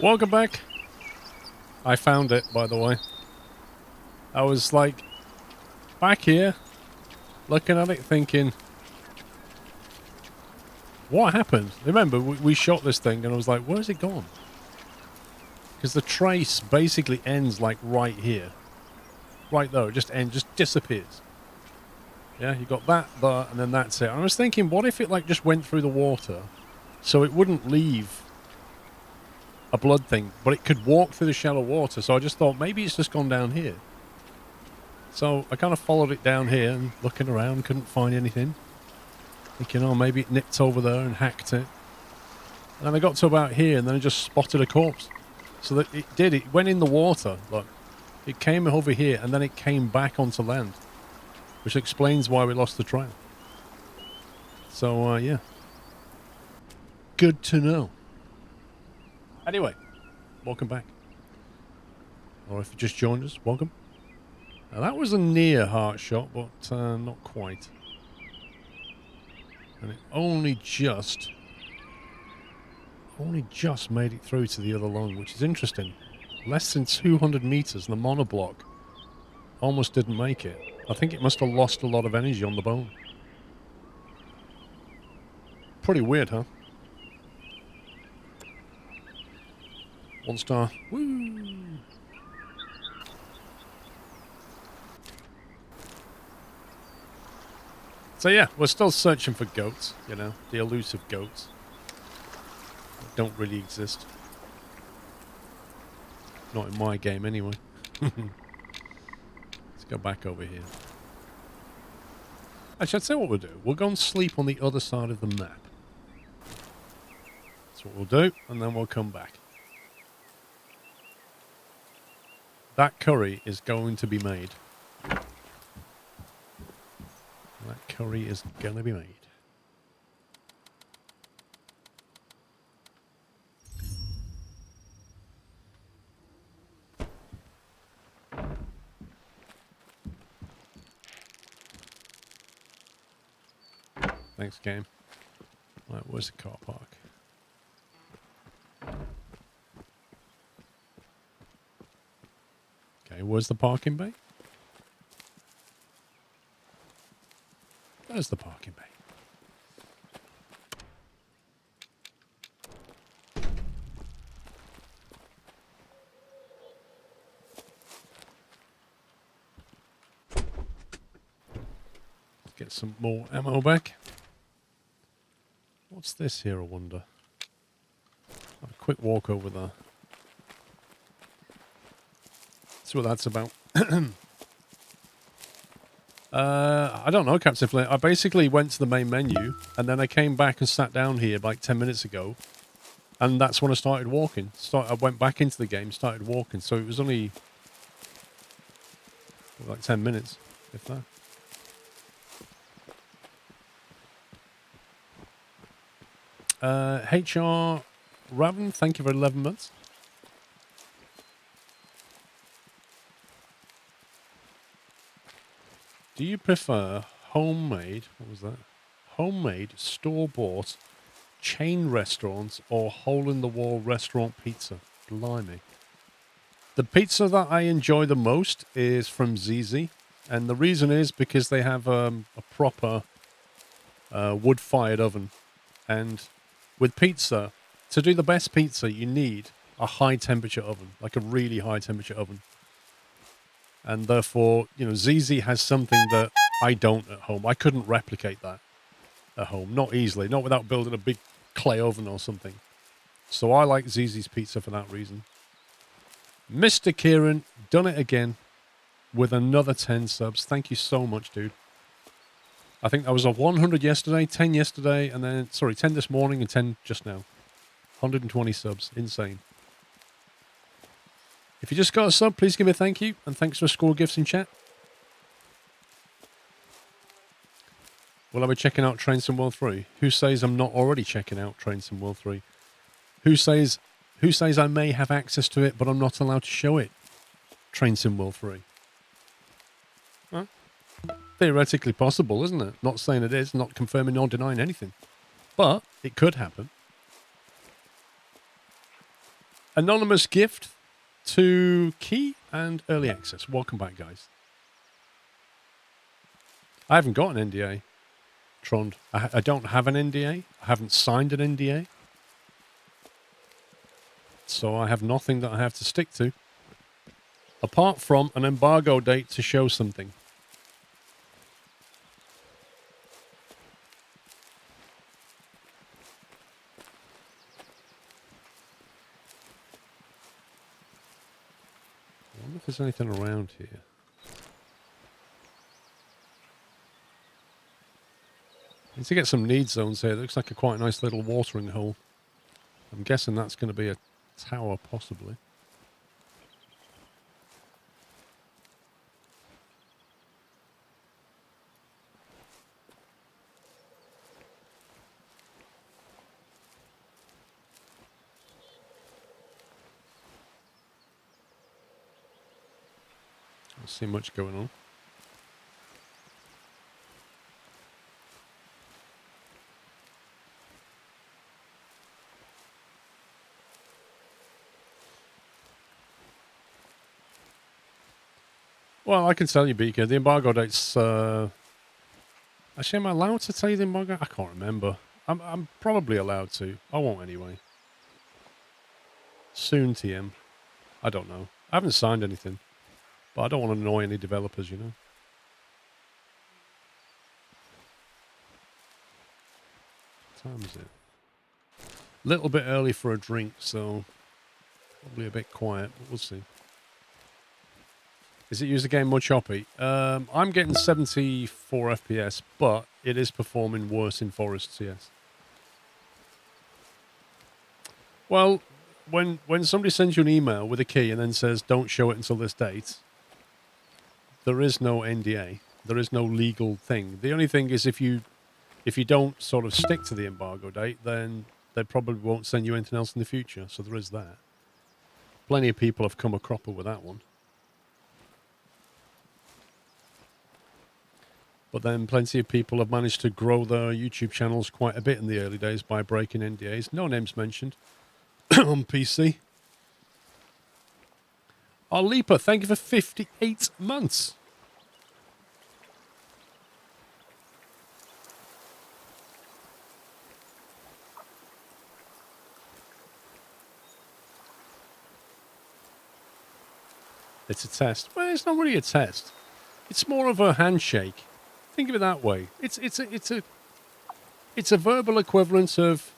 Welcome back. I found it, by the way. I was like back here looking at it thinking, what happened? Remember, we shot this thing and I was like, where's it gone? Because the trace basically ends like right here. Right there, it just ends, just disappears. Yeah, you got that there and then that's it. I was thinking, what if it like just went through the water so it wouldn't leave a blood thing, but it could walk through the shallow water. So I just thought maybe it's just gone down here. So I kind of followed it down here and looking around, couldn't find anything. Thinking, oh, maybe it nipped over there and hacked it. And then I got to about here and then I just spotted a corpse. So that it went in the water. Look, it came over here and then it came back onto land. Which explains why we lost the trail. So, yeah. Good to know. Anyway, welcome back. Or if you just joined us, welcome. Now that was a near heart shot, but not quite. And it only just made it through to the other lung, which is interesting. Less than 200 meters, and the monoblock almost didn't make it. I think it must have lost a lot of energy on the bone. Pretty weird, huh? 1 star. Woo! So yeah, we're still searching for goats, you know, the elusive goats. That don't really exist. Not in my game anyway. Let's go back over here. Actually, I'd say what we'll do. We'll go and sleep on the other side of the map. That's what we'll do, and then we'll come back. That curry is going to be made. That curry is going to be made. Thanks, game. Right, where's the car park? Okay, where's the parking bay? There's the parking bay. Let's get some more ammo back. What's this here, I wonder? Have a quick walk over there. See what that's about. I don't know, Captain Flint. I basically went to the main menu, and then I came back and sat down here like 10 minutes ago, and that's when I started walking. I went back into the game, started walking, so it was only like 10 minutes, if that. HR Raven, thank you for 11 months. Do you prefer homemade, what was that? Homemade, store-bought, chain restaurants or hole-in-the-wall restaurant pizza? Blimey. The pizza that I enjoy the most is from ZZ. And the reason is because they have a proper wood-fired oven. And with pizza, to do the best pizza, you need a high-temperature oven, like a really high-temperature oven. And therefore, you know, ZZ has something that I don't at home. I couldn't replicate that at home. Not easily. Not without building a big clay oven or something. So I like ZZ's pizza for that reason. Mr. Kieran, done it again with another 10 subs. Thank you so much, dude. I think I was on 100 yesterday, 10 yesterday, and then, sorry, 10 this morning and 10 just now. 120 subs. Insane. If you just got a sub, please give me a thank you. And thanks for score gifts in chat. Will I be checking out Train Sim World 3? Who says I'm not already checking out Train Sim World 3? Who says I may have access to it, but I'm not allowed to show it? Train Sim World 3. Huh? Theoretically possible, isn't it? Not saying it is, not confirming nor denying anything. But it could happen. Anonymous gift to Key and Early Access. Welcome back, guys. I haven't got an NDA, Trond. I don't have an NDA. I haven't signed an NDA. So I have nothing that I have to stick to. Apart from an embargo date to show something. I wonder if there's anything around here. Need to get some need zones here. It looks like a quite nice little watering hole. I'm guessing that's going to be a tower, possibly. Don't see much going on. Well, I can tell you, Beaker, the embargo date's... Actually, am I allowed to tell you the embargo? I can't remember. I'm probably allowed to. I won't anyway. Soon, TM. I don't know. I haven't signed anything. But I don't want to annoy any developers, you know. What time is it? A little bit early for a drink, so... Probably a bit quiet, but we'll see. Is it user game more choppy? I'm getting 74 FPS, but it is performing worse in forests, yes. Well, when somebody sends you an email with a key and then says, don't show it until this date, there is no NDA. There is no legal thing. The only thing is if you don't sort of stick to the embargo date, then they probably won't send you anything else in the future. So there is that. Plenty of people have come a cropper with that one. But then plenty of people have managed to grow their YouTube channels quite a bit in the early days by breaking NDAs. No names mentioned on PC. Oh, Leaper, thank you for 58 months. It's a test. Well, it's not really a test. It's more of a handshake. Think of it that way. It's a verbal equivalent of,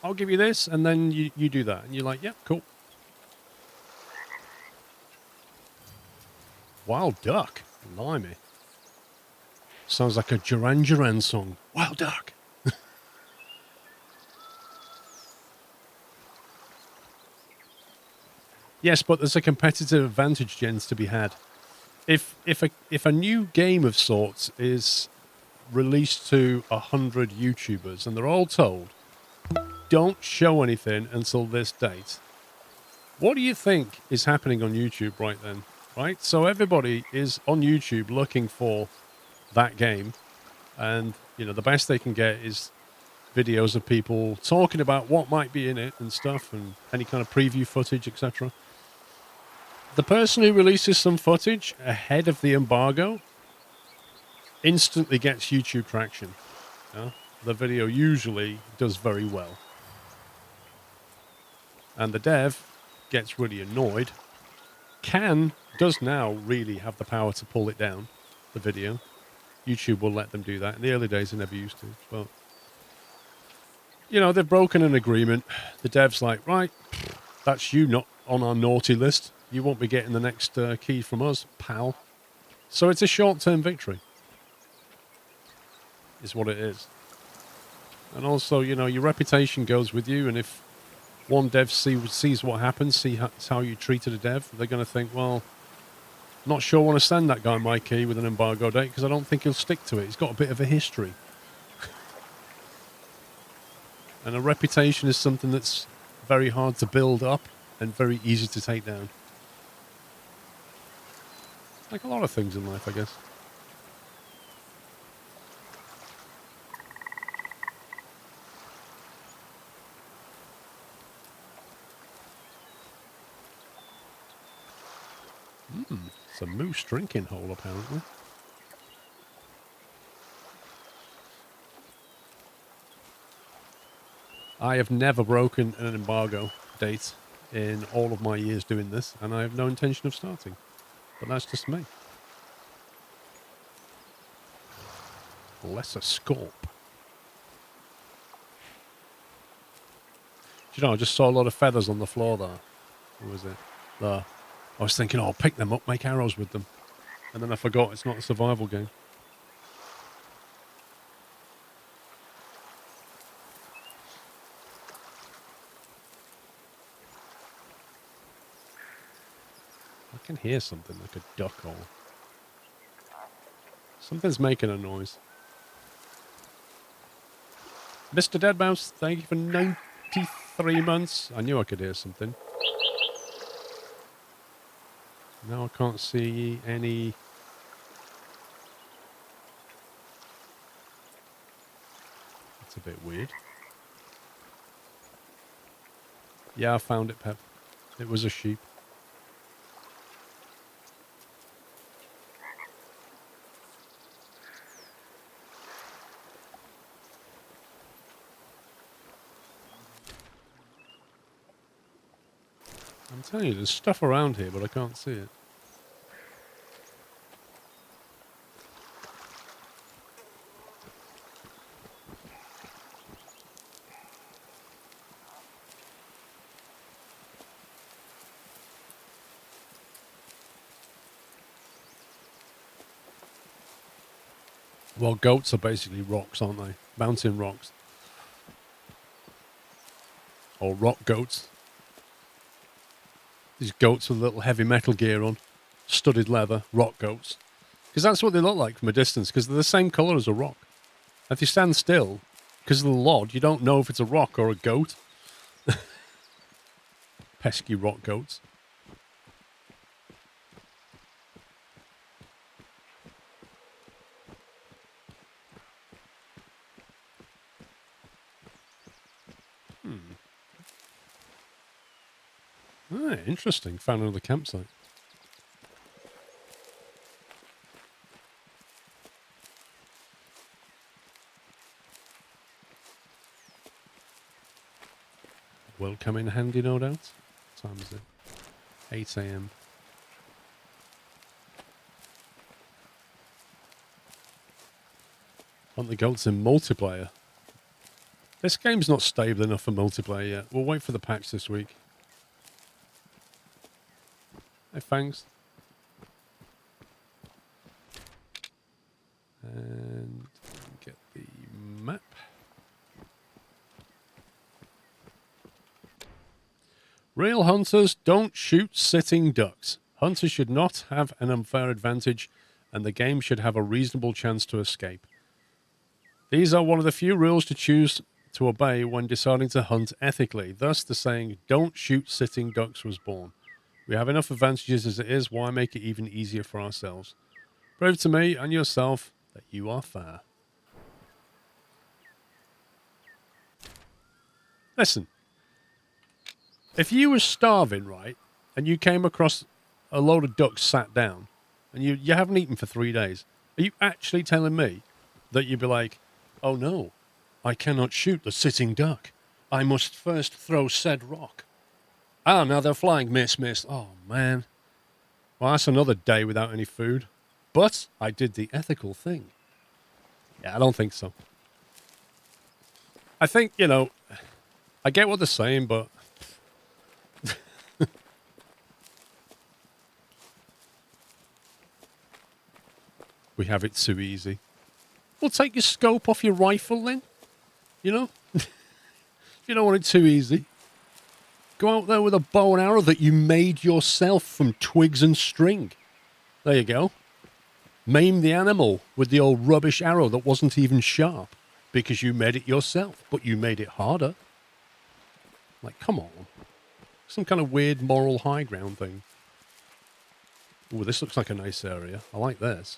I'll give you this, and then you do that, and you're like, yeah, cool. Wild duck, blimey. Sounds like a Duran Duran song. Wild duck. Yes, but there's a competitive advantage, gents, to be had. If a new game of sorts is released to 100 YouTubers and they're all told, don't show anything until this date, what do you think is happening on YouTube right then? Right? So everybody is on YouTube looking for that game, and you know the best they can get is videos of people talking about what might be in it and stuff, and any kind of preview footage, etc. The person who releases some footage ahead of the embargo instantly gets YouTube traction. The video usually does very well. And the dev gets really annoyed. Does now really have the power to pull it down, the video. YouTube will let them do that. In the early days, they never used to. But, you know, they've broken an agreement. The dev's like, right, that's you not on our naughty list. You won't be getting the next key from us, pal. So it's a short-term victory, is what it is. And also, you know, your reputation goes with you, and if one dev sees what happens, sees how you treated a dev, they're going to think, well, not sure I want to send that guy my key with an embargo date because I don't think he'll stick to it. He's got a bit of a history. And a reputation is something that's very hard to build up and very easy to take down. Like a lot of things in life, I guess. It's a moose drinking hole, apparently. I have never broken an embargo date in all of my years doing this, and I have no intention of starting. But that's just me. Lesser Scorp. Do you know, I just saw a lot of feathers on the floor there. What was it? There. I was thinking, oh, I'll pick them up, make arrows with them. And then I forgot it's not a survival game. I can hear something like a duck or... Something's making a noise. Mr. Deadmouse, thank you for 93 months. I knew I could hear something. Now I can't see any... It's a bit weird. Yeah, I found it, Pep. It was a sheep. I'm telling you, there's stuff around here, but I can't see it. Well, goats are basically rocks, aren't they? Mountain rocks. Or rock goats. These goats with little heavy metal gear on. Studded leather. Rock goats. Because that's what they look like from a distance, because they're the same colour as a rock. If you stand still, because of the lod, you don't know if it's a rock or a goat. Pesky rock goats. Ah, interesting. Found another campsite. Will come in handy, no doubt. What time is it? 8 a.m. Want the goats in multiplayer? This game's not stable enough for multiplayer yet. We'll wait for the patch this week. Hey, Fangs. And get the map. Real hunters don't shoot sitting ducks. Hunters should not have an unfair advantage, and the game should have a reasonable chance to escape. These are one of the few rules to choose to obey when deciding to hunt ethically. Thus, the saying, don't shoot sitting ducks was born. We have enough advantages as it is, why make it even easier for ourselves? Prove to me and yourself that you are fair. Listen, if you were starving, right, and you came across a load of ducks sat down, and you haven't eaten for 3 days, are you actually telling me that you'd be like, oh no, I cannot shoot the sitting duck. I must first throw said rock. Ah, now they're flying, miss. Oh, man. Well, that's another day without any food. But I did the ethical thing. Yeah, I don't think so. I think, you know, I get what they're saying, but... we have it too easy. Well, take your scope off your rifle then. You know? You don't want it too easy. Go out there with a bow and arrow that you made yourself from twigs and string. There you go. Maim the animal with the old rubbish arrow that wasn't even sharp because you made it yourself, but you made it harder. Like, come on. Some kind of weird moral high ground thing. Ooh, this looks like a nice area. I like this.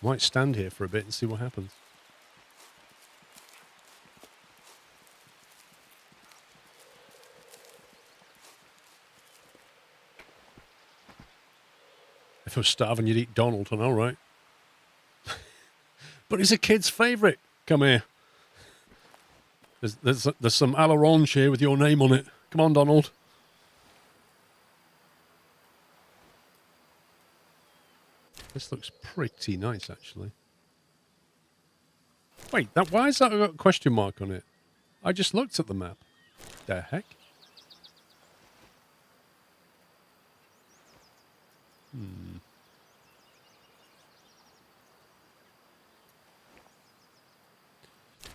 Might stand here for a bit and see what happens. If I was starving, you'd eat Donald, I know, right? But he's a kid's favourite. Come here. There's some Alarange here with your name on it. Come on, Donald. This looks pretty nice, actually. Wait, why is that got a question mark on it? I just looked at the map. The heck?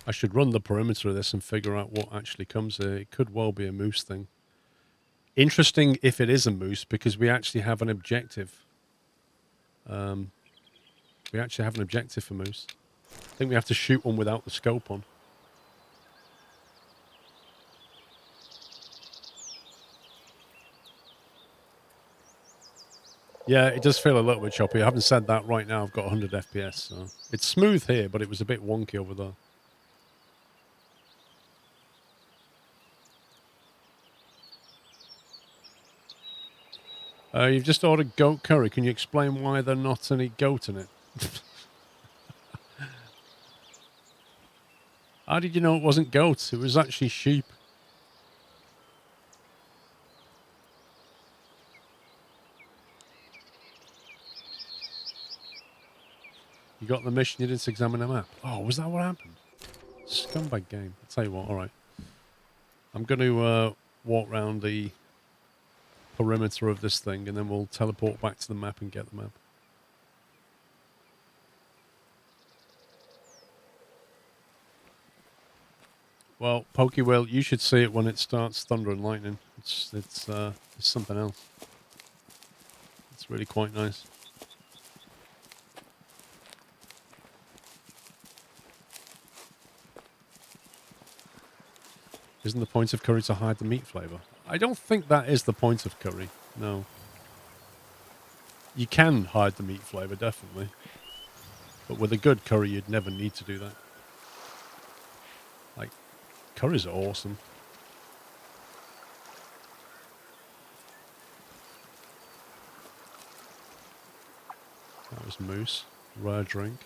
I should run the perimeter of this and figure out what actually comes here. It could well be a moose thing. Interesting if it is a moose, because we actually have an objective. We actually have an objective for moose. I think we have to shoot one without the scope on. Yeah, it does feel a little bit choppy. I haven't said that right now. I've got 100 FPS. So. It's smooth here, but it was a bit wonky over there. You've just ordered goat curry. Can you explain why there's not any goat in it? How did you know it wasn't goat? It was actually sheep. You got the mission, you didn't examine the map. Oh, was that what happened? Scumbag game. I'll tell you what, alright. I'm going to walk around the perimeter of this thing and then we'll teleport back to the map and get the map. Well, Pokewell, you should see it when it starts thunder and lightning. It's something else. It's really quite nice. Isn't the point of curry to hide the meat flavour? I don't think that is the point of curry. No. You can hide the meat flavour, definitely. But with a good curry, you'd never need to do that. Like, curries are awesome. That was moose. Rare drink.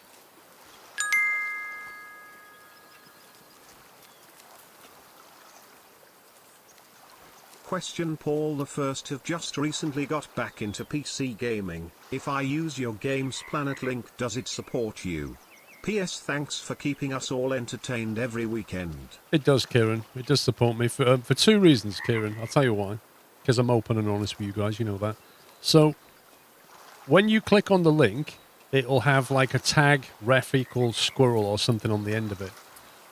Question: Paul the First have just recently got back into PC gaming. If I use your Games Planet link, does it support you? PS, thanks for keeping us all entertained every weekend. It does, Kieran. It does support me for two reasons, Kieran. I'll tell you why. Because I'm open and honest with you guys, you know that. So, when you click on the link, it'll have like a tag ref equals squirrel or something on the end of it.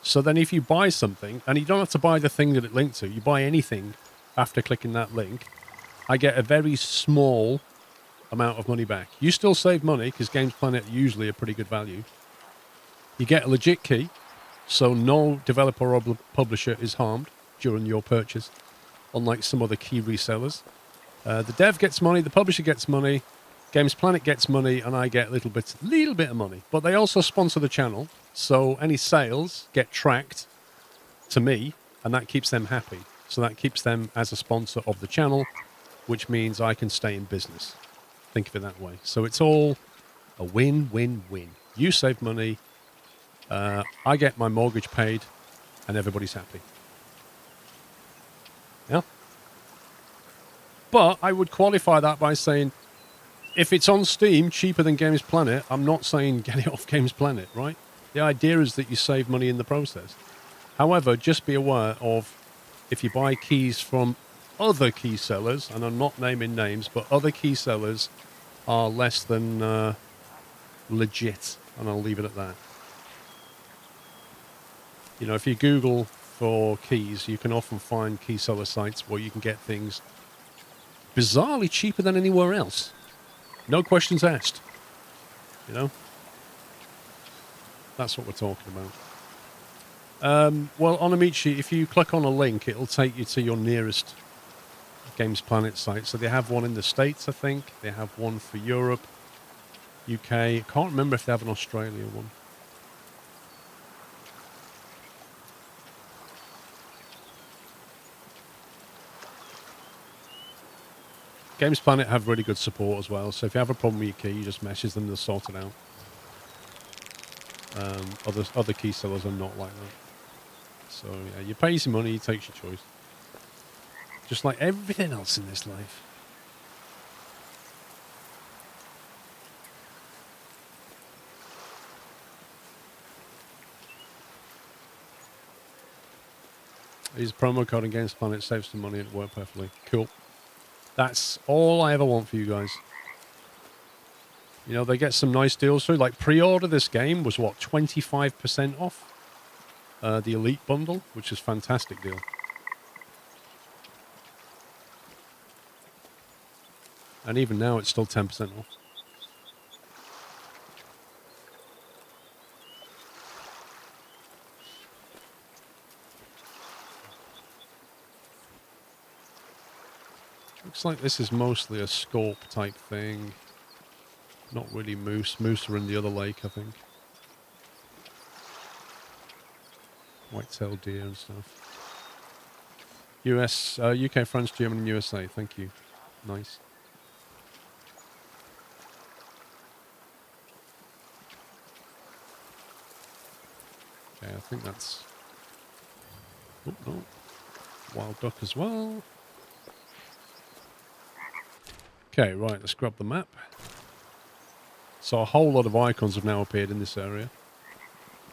So then if you buy something, and you don't have to buy the thing that it linked to, you buy anything after clicking that link, I get a very small amount of money back. You still save money, because Games Planet are usually a pretty good value. You get a legit key, so no developer or publisher is harmed during your purchase, unlike some other key resellers. The dev gets money, the publisher gets money, Games Planet gets money, and I get a little bit of money. But they also sponsor the channel, so any sales get tracked to me, and that keeps them happy. So that keeps them as a sponsor of the channel, which means I can stay in business. Think of it that way. So it's all a win-win-win. You save money, I get my mortgage paid, and everybody's happy. Yeah? But I would qualify that by saying, if it's on Steam cheaper than Games Planet, I'm not saying get it off Games Planet, right? The idea is that you save money in the process. However, just be aware of, if you buy keys from other key sellers, and I'm not naming names, but other key sellers are less than legit, and I'll leave it at that. You know, if you Google for keys, you can often find key seller sites where you can get things bizarrely cheaper than anywhere else. No questions asked. You know? That's what we're talking about. Well, on Amici, if you click on a link, it'll take you to your nearest Games Planet site. So they have one in the States, I think. They have one for Europe, UK. I can't remember if they have an Australia one. Games Planet have really good support as well, so if you have a problem with your key, you just message them, they'll sort it out. Other key sellers are not like that. So yeah, you pay some money, you take your choice. Just like everything else in this life. Use a promo code in Games Planet, save some money, and it worked perfectly. Cool. That's all I ever want for you guys. You know, they get some nice deals through. Like, pre-order this game was, what, 25% off? The Elite Bundle, which is a fantastic deal. And even now, it's still 10% off. Looks like this is mostly a scorp type thing. Not really moose. Moose are in the other lake, I think. White-tailed deer and stuff. UK, France, Germany, and USA. Thank you. Nice. Okay, I think that's... Oh, no. Wild duck as well. Okay, right, let's grab the map. So a whole lot of icons have now appeared in this area,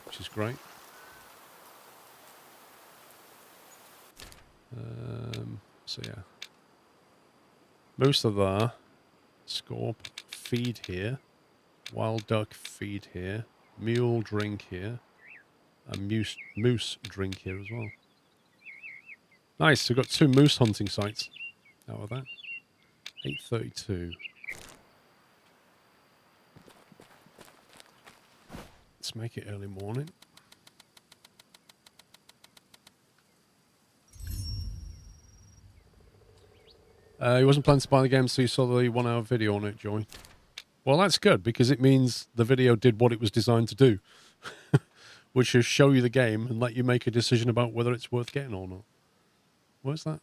which is great. So yeah. Moose are there. Scorp feed here. Wild duck feed here. Mule drink here. And moose drink here as well. Nice, we've got 2 moose hunting sites out of that. 8:32. Let's make it early morning. He wasn't planning to buy the game, so you saw the 1-hour video on it, Joy. Well, that's good, because it means the video did what it was designed to do. Which is show you the game and let you make a decision about whether it's worth getting or not. Where's that?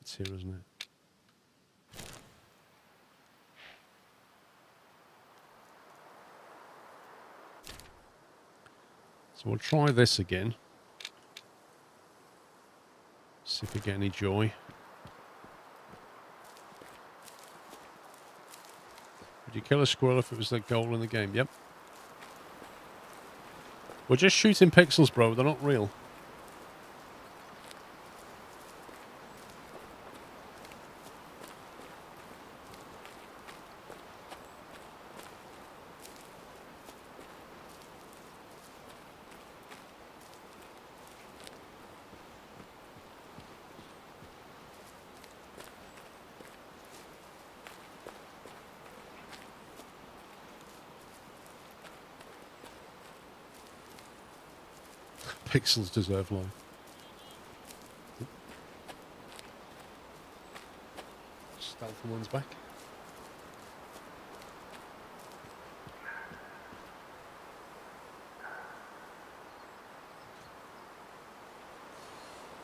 It's here, isn't it? So we'll try this again. See if we get any joy. Would you kill a squirrel if it was the goal in the game? Yep. We're just shooting pixels, bro. They're not real. Pixels deserve life. Stealth one's back.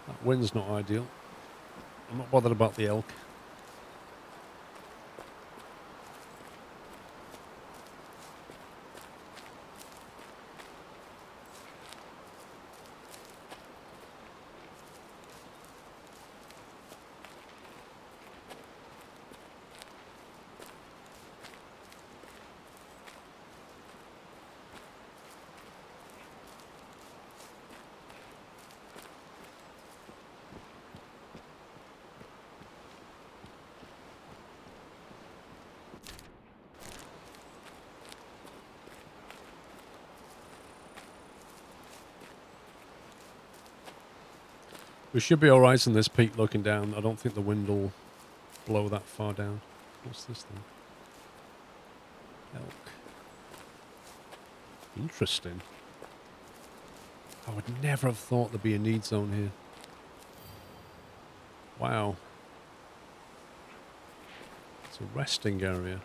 That wind's not ideal. I'm not bothered about the elk. We should be alright in this peak looking down. I don't think the wind will blow that far down. What's this thing? Elk. Interesting. I would never have thought there'd be a need zone here. Wow. It's a resting area.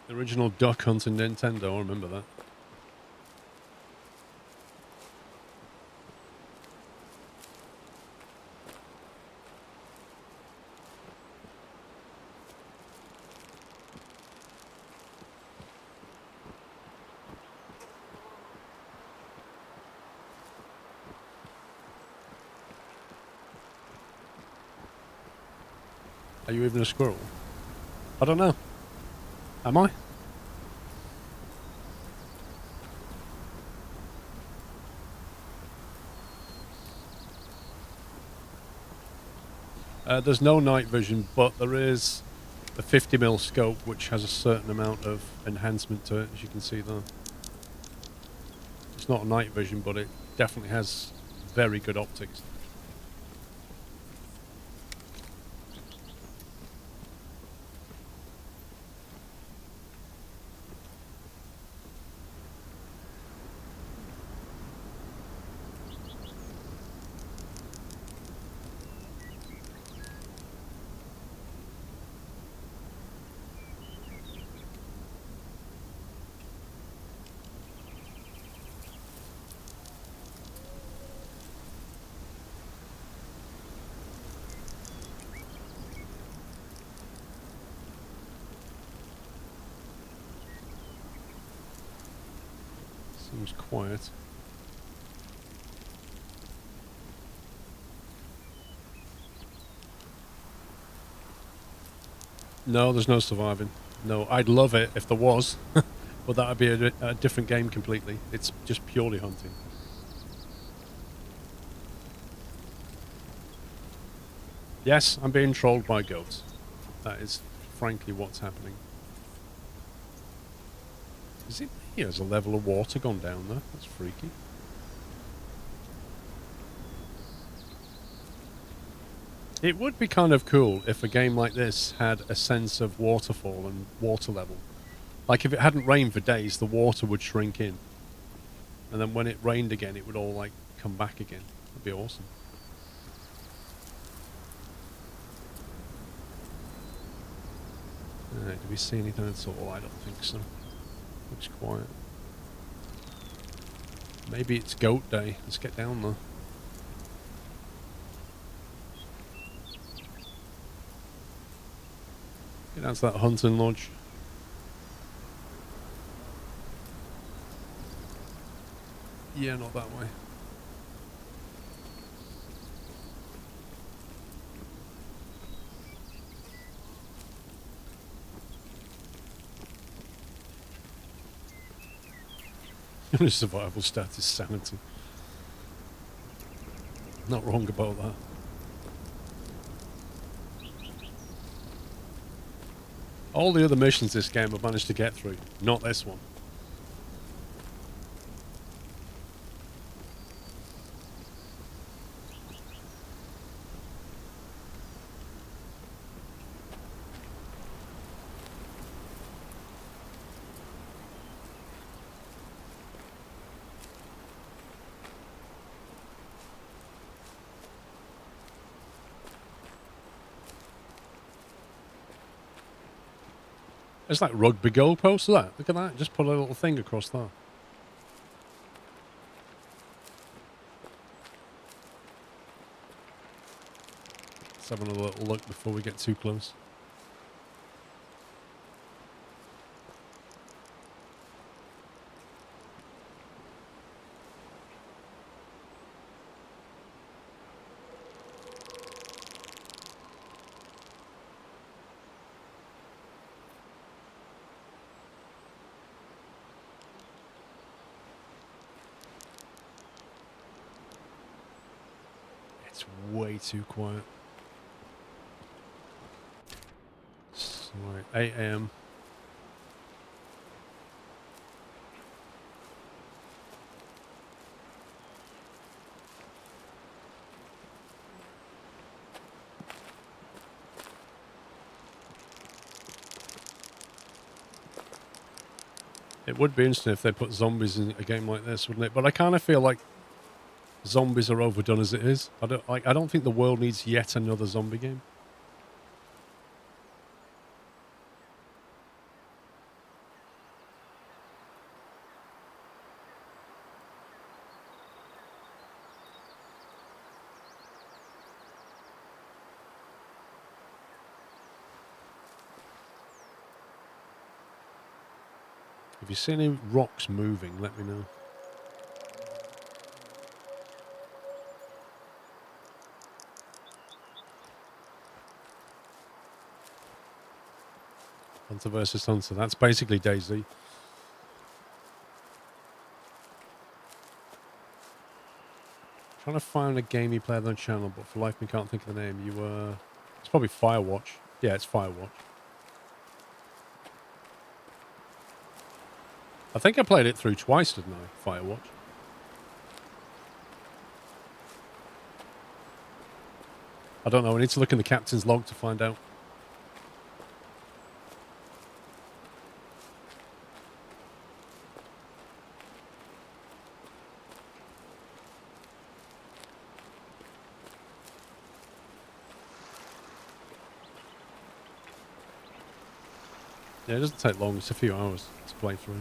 The original Duck Hunt in Nintendo, I remember that. Are you even a squirrel? I don't know. Am I? There's no night vision, but there is a 50mm scope, which has a certain amount of enhancement to it, as you can see there. It's not night vision, but it definitely has very good optics. Seems quiet. No, there's no surviving. No, I'd love it if there was, but that would be a different game completely. It's just purely hunting. Yes, I'm being trolled by goats. That is frankly what's happening. Is it me? Has a level of water gone down there? That's freaky. It would be kind of cool if a game like this had a sense of waterfall and water level. Like if it hadn't rained for days, the water would shrink in. And then when it rained again, it would all like come back again. That'd be awesome. Alright, do we see anything at all? I don't think so. Looks quiet. Maybe it's goat day. Let's get down there. Get down to that hunting lodge. Yeah, not that way. The only survival stat is sanity. Not wrong about that. All the other missions this game I've managed to get through. Not this one. It's like rugby goalposts, that. Look at that. Just put a little thing across there. Let's have another little look before we get too close. It's way too quiet. Right, 8 AM. It would be interesting if they put zombies in a game like this, wouldn't it? But I kind of feel like zombies are overdone as it is. I don't think the world needs yet another zombie game. If you see any rocks moving, let me know. Hunter versus Hunter. That's basically DayZ. Trying to find a game you played on the channel, but for life me can't think of the name. You were... It's probably Firewatch. Yeah, it's Firewatch. I think I played it through twice, didn't I? Firewatch. I don't know. I need to look in the captain's log to find out. Yeah, it doesn't take long. It's a few hours to play through.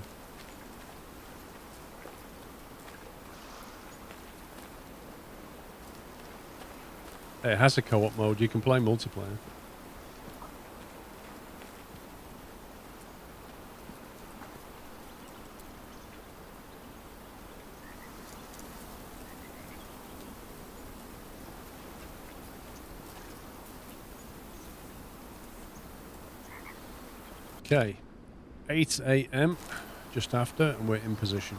It has a co-op mode. You can play multiplayer. Okay. 8 a.m. just after, and we're in position.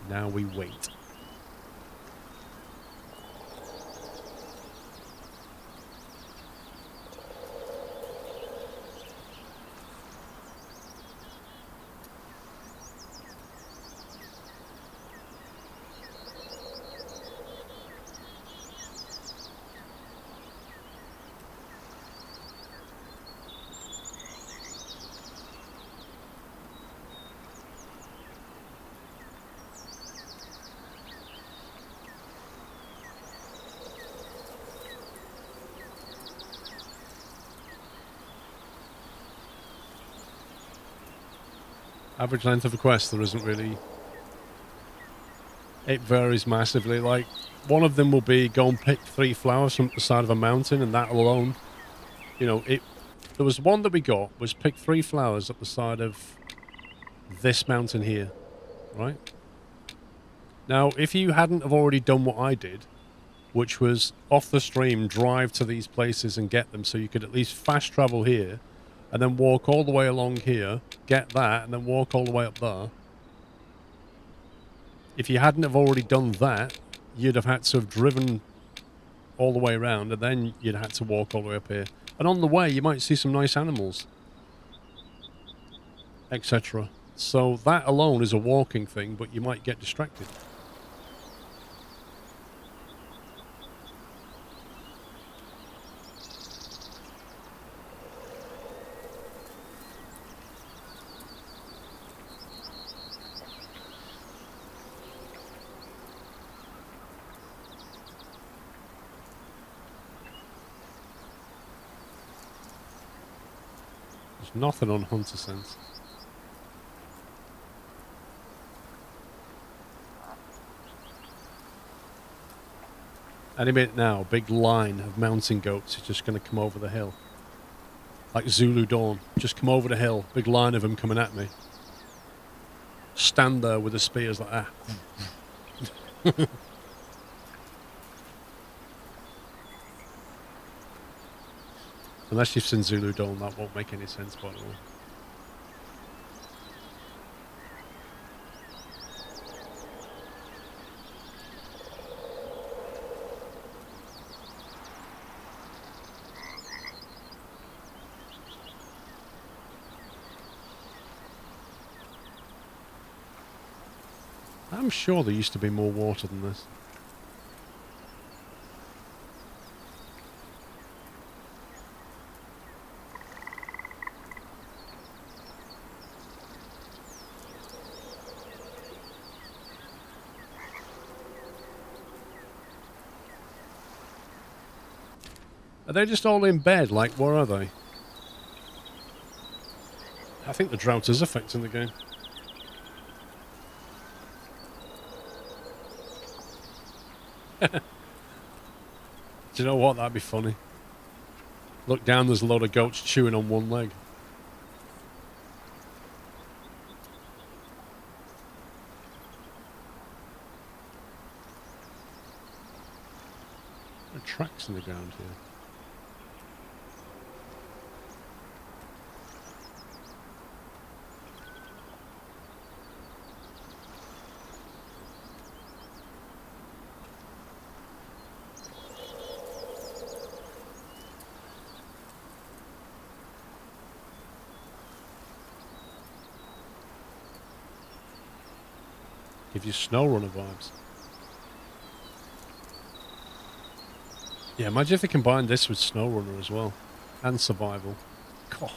Now we wait. Average length of a quest, there isn't really. It varies massively. Like, one of them will be go and pick 3 flowers from the side of a mountain, and that alone, you know, there was one that we got, was pick 3 flowers up the side of this mountain here, right? Now, if you hadn't have already done what I did, which was off the stream, drive to these places and get them so you could at least fast travel here, and then walk all the way along here, get that, and then walk all the way up there. If you hadn't have already done that, you'd have had to have driven all the way around, and then you'd had to walk all the way up here. And on the way, you might see some nice animals, etc. So that alone is a walking thing, but you might get distracted. Nothing on Hunter Sense. Any minute now, big line of mountain goats is just going to come over the hill. Like Zulu Dawn. Just come over the hill. Big line of them coming at me. Stand there with the spears like that. Unless you've seen Zulu Dawn, that won't make any sense, by the way. I'm sure there used to be more water than this. Are they just all in bed? Like, where are they? I think the drought is affecting the game. Do you know what? That'd be funny. Look down, there's a load of goats chewing on one leg. tracks in the ground here. Gives you SnowRunner vibes. Yeah, imagine if they combined this with SnowRunner as well. And Survival. God.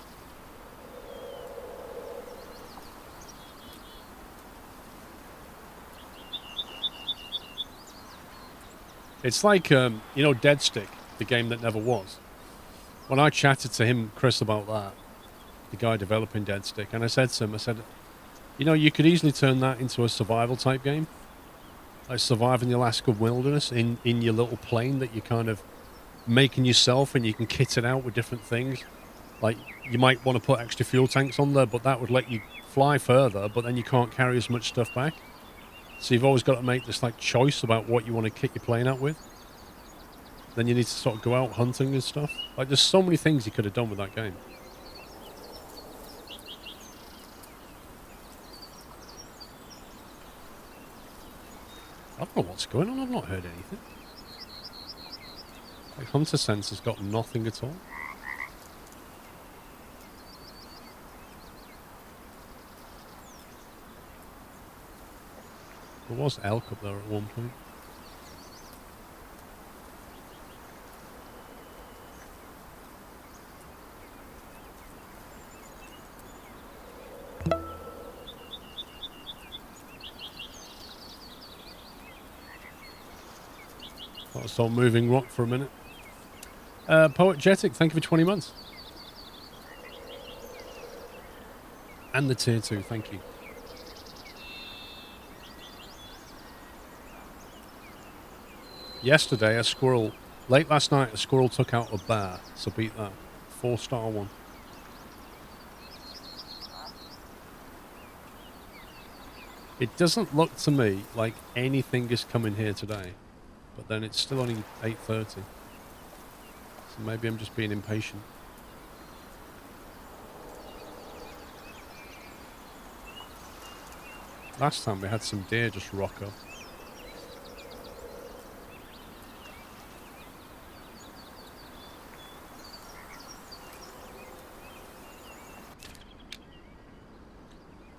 It's like, you know, Dead Stick, the game that never was. When I chatted to him, Chris, about that, the guy developing Dead Stick, and I said to him, I said, you know, you could easily turn that into a survival type game. Like survive in the Alaska wilderness in your little plane that you're kind of making yourself, and you can kit it out with different things. Like, you might want to put extra fuel tanks on there, but that would let you fly further, but then you can't carry as much stuff back. So you've always got to make this, like, choice about what you want to kit your plane out with. Then you need to sort of go out hunting and stuff. Like, there's so many things you could have done with that game. I don't know what's going on. I've not heard anything. Like, Hunter Sense has got nothing at all. There was elk up there at one point. I saw moving rock for a minute. Poet Jetic, thank you for 20 months. And the tier 2, thank you. Yesterday, late last night, a squirrel took out a bear, so beat that. 4-star one. It doesn't look to me like anything is coming here today, but then it's still only 8:30. So maybe I'm just being impatient. Last time we had some deer just rock up.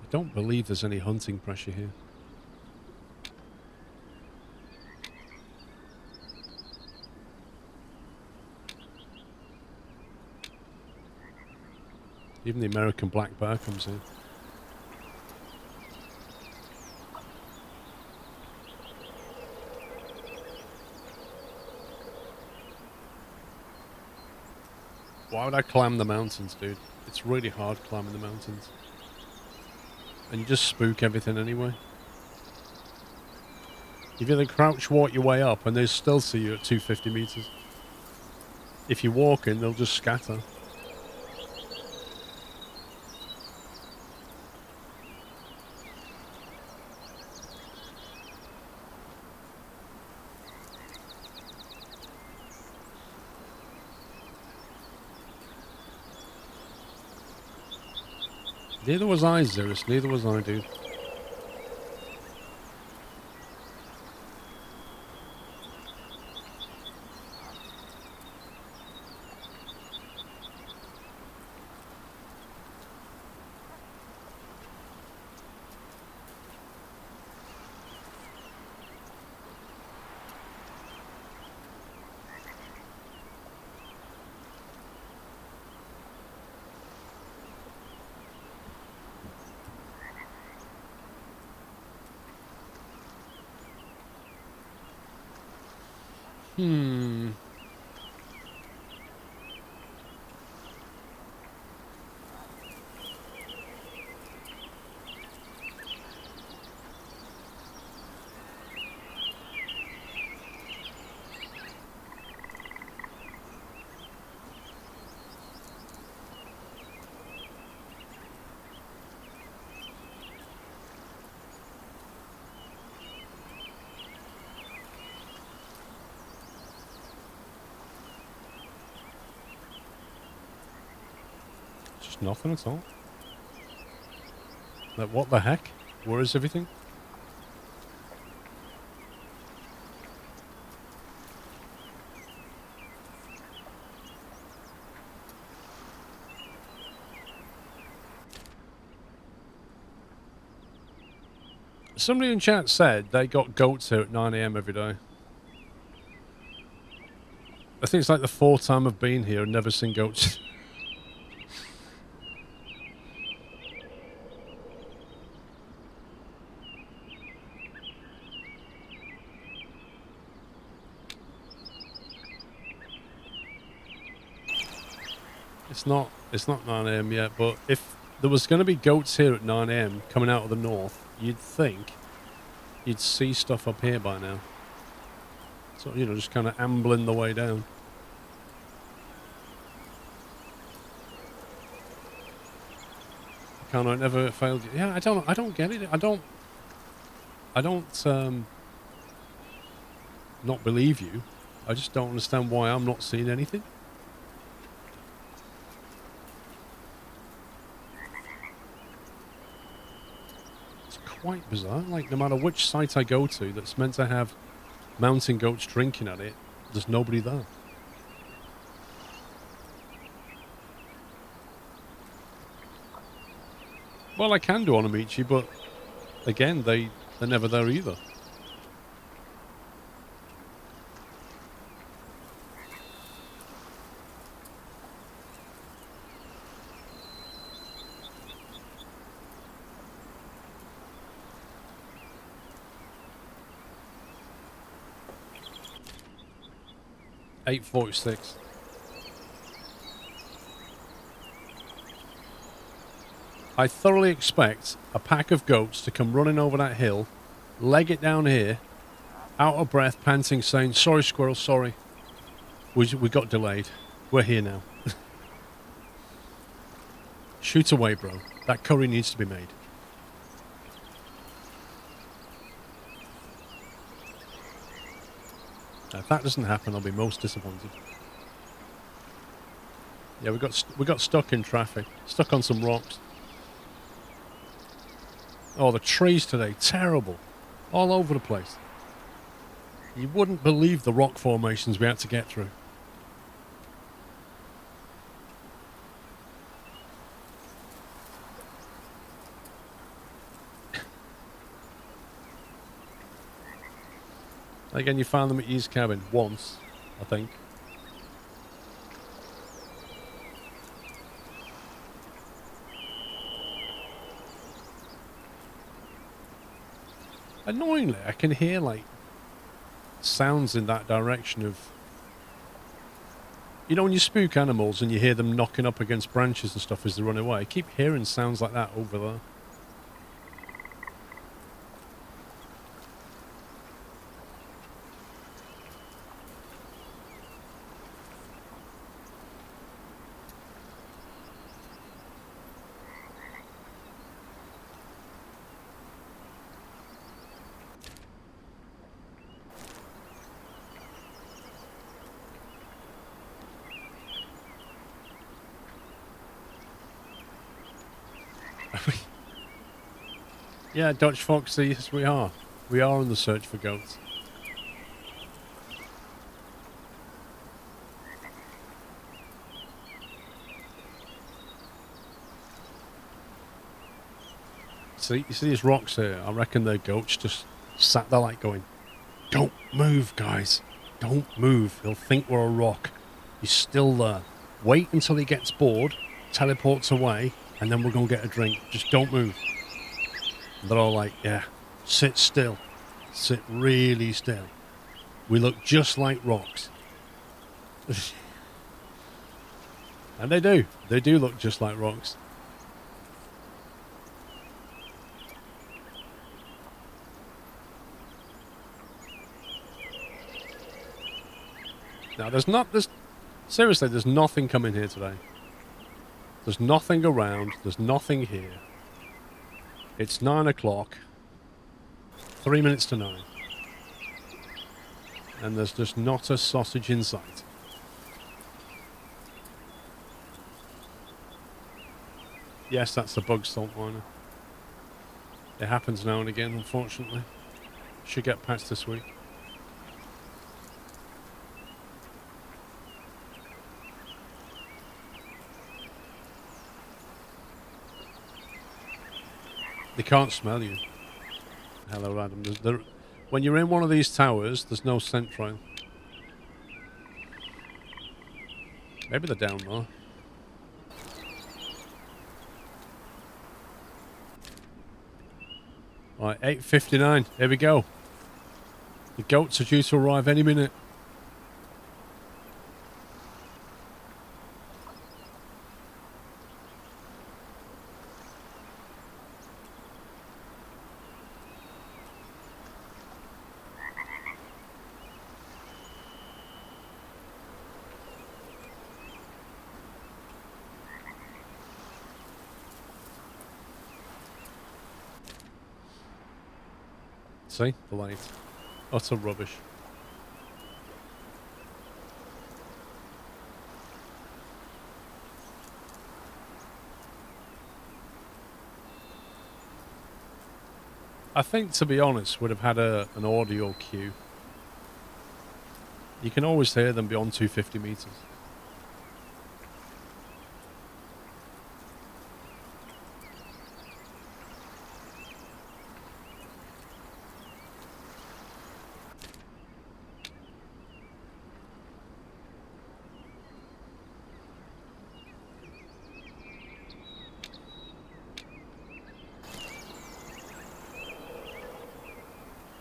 I don't believe there's any hunting pressure here. Even the American black bear comes in. Why would I climb the mountains, dude? It's really hard climbing the mountains. And you just spook everything anyway. You've either crouch walk your way up and they still see you at 250 meters. If you're walking, they'll just scatter. Neither was I, Zerus. Neither was I, dude. Just nothing at all. Like, what the heck? Where is everything? Somebody in chat said they got goats here at 9 AM every day. I think it's like the 4th time I've been here and never seen goats. It's not 9 AM yet, but if there was going to be goats here at 9 AM coming out of the north, you'd think you'd see stuff up here by now. So, you know, just kind of ambling the way down. Can't I never failed you? Yeah, I don't get it. I don't not believe you. I just don't understand why I'm not seeing anything. It's quite bizarre. Like, no matter which site I go to that's meant to have mountain goats drinking at it, there's nobody there. Well, I can do on Amici, but again, they're never there either. $8.46. I thoroughly expect a pack of goats to come running over that hill, leg it down here, out of breath, panting, saying, "Sorry, squirrel, sorry. We got delayed. We're here now." Shoot away, bro. That curry needs to be made. Now, if that doesn't happen, I'll be most disappointed. Yeah, we got stuck in traffic, stuck on some rocks. Oh, the trees today, terrible. All over the place. You wouldn't believe the rock formations we had to get through. Again, you found them at East Cabin once, I think. Annoyingly, I can hear, like, sounds in that direction of... You know when you spook animals and you hear them knocking up against branches and stuff as they run away? I keep hearing sounds like that over there. Yeah, Dutch Foxy, yes we are. We are on the search for goats. See, you see these rocks here? I reckon they're goats just sat there like going, "Don't move, guys. Don't move. He'll think we're a rock. He's still there. Wait until he gets bored, teleports away, and then we're going to get a drink. Just don't move." And they're all like, "Yeah, sit still. Sit really still. We look just like rocks." And they do. They do look just like rocks. Now, seriously, there's nothing coming here today. There's nothing around. There's nothing here. It's 9 o'clock. 3 minutes to 9. And there's just not a sausage in sight. Yes, that's a bug salt miner. It happens now and again, unfortunately. Should get patched this week. They can't smell you. Hello, Adam. When you're in one of these towers, there's no scent trail. Maybe they're down there. Right, 8:59. Here we go. The goats are due to arrive any minute. See? The light. Utter rubbish. I think, to be honest, would have had an audio cue. You can always hear them beyond 250 meters.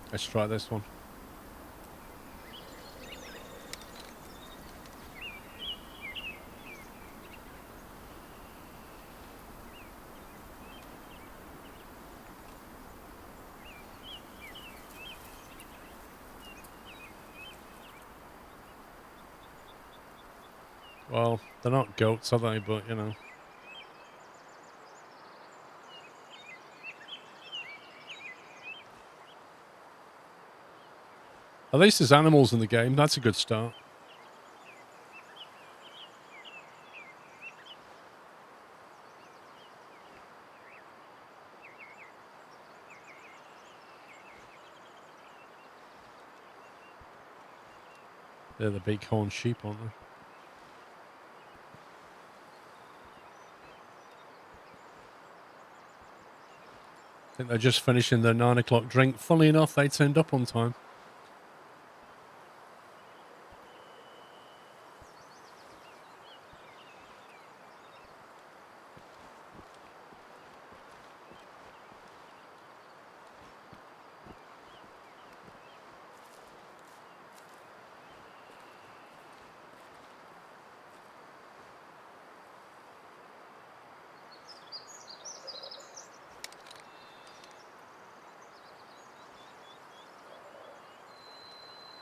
Let's try this one. Well, they're not goats, are they? But, you know. At least there's animals in the game. That's a good start. They're the bighorn sheep, aren't they? I think they're just finishing their 9 o'clock drink. Funnily enough, they turned up on time.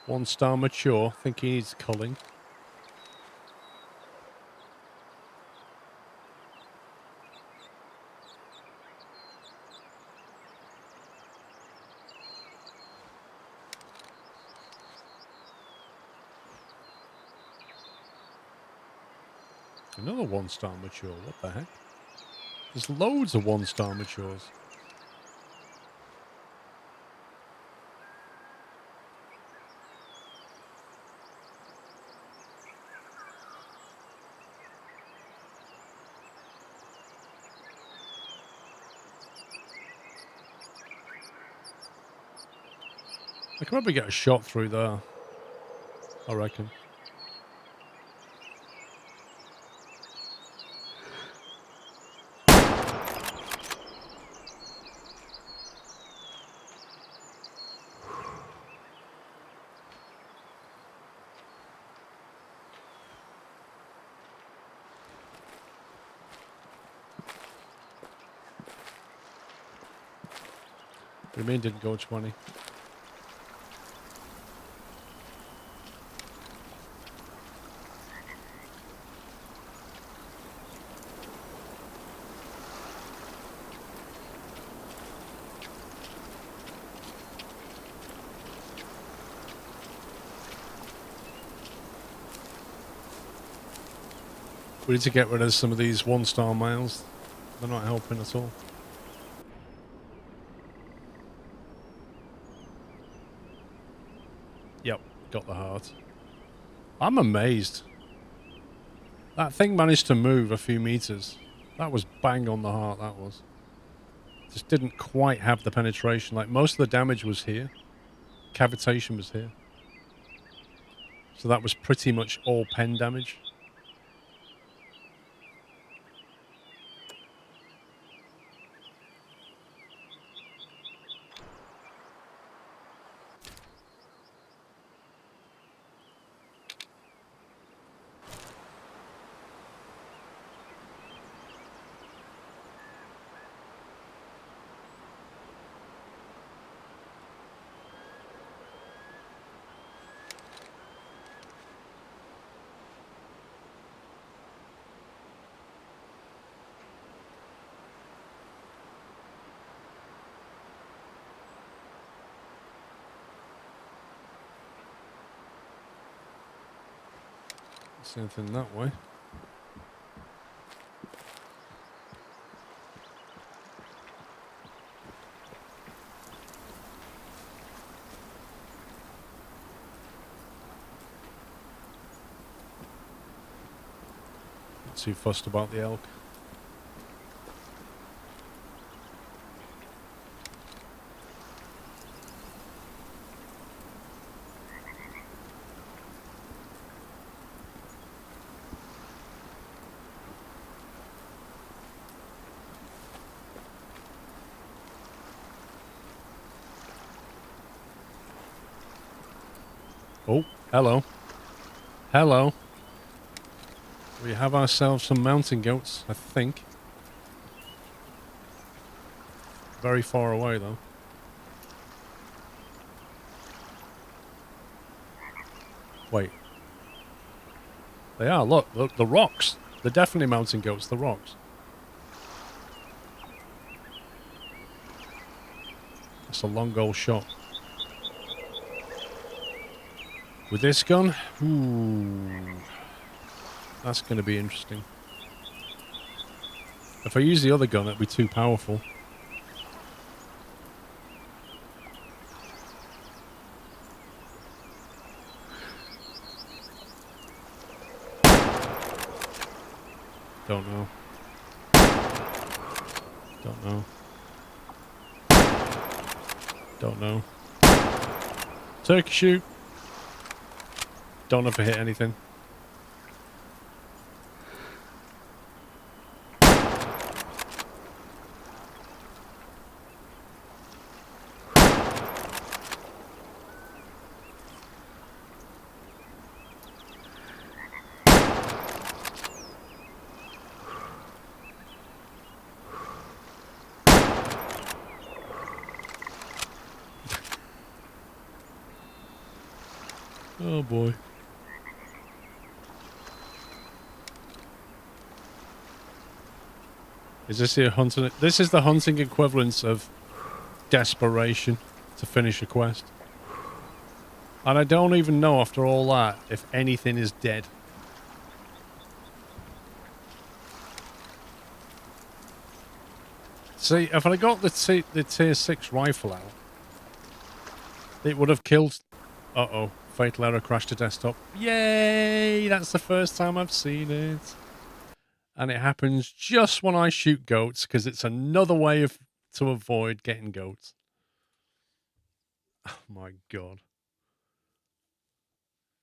One star mature. Think he needs culling. Another 1 star mature. What the heck? There's loads of 1 star matures. I could probably get a shot through there, I reckon. Remain didn't go 20. We need to get rid of some of these 1 star males. They're not helping at all. Yep, got the heart. I'm amazed. That thing managed to move a few meters. That was bang on the heart, that was. Just didn't quite have the penetration. Like, most of the damage was here. Cavitation was here. So that was pretty much all pen damage. Same thing that way. Not too fussed about the elk. Oh, hello. Hello. We have ourselves some mountain goats, I think. Very far away, though. Wait. They are, look, the rocks. They're definitely mountain goats, the rocks. That's a long goal shot. With this gun, ooh, that's going to be interesting. If I use the other gun, it'd be too powerful. Don't know. Don't know. Don't know. Turkey shoot. Don't know if I hit anything. Oh boy. Is this the hunting? This is the hunting equivalence of desperation to finish a quest. And I don't even know after all that if anything is dead. See, if I got the tier 6 rifle out, it would have killed... Uh-oh. Fatal error, crashed to desktop. Yay! That's the first time I've seen it. And it happens just when I shoot goats, because it's another way to avoid getting goats. Oh my god.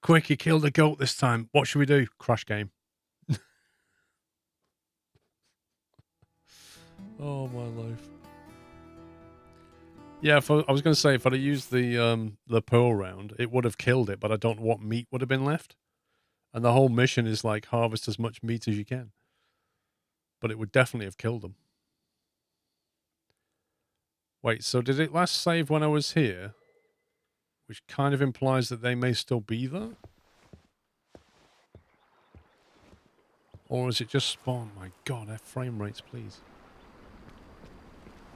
Quick, he killed a goat this time. What should we do? Crash game. Oh my life. Yeah, I was going to say, if I'd have used the pearl round, it would have killed it, but I don't know what meat would have been left. And the whole mission is like harvest as much meat as you can. But it would definitely have killed them. Wait, so did it last save when I was here? Which kind of implies that they may still be there? Or is it just spawn? My god, F frame rates, please.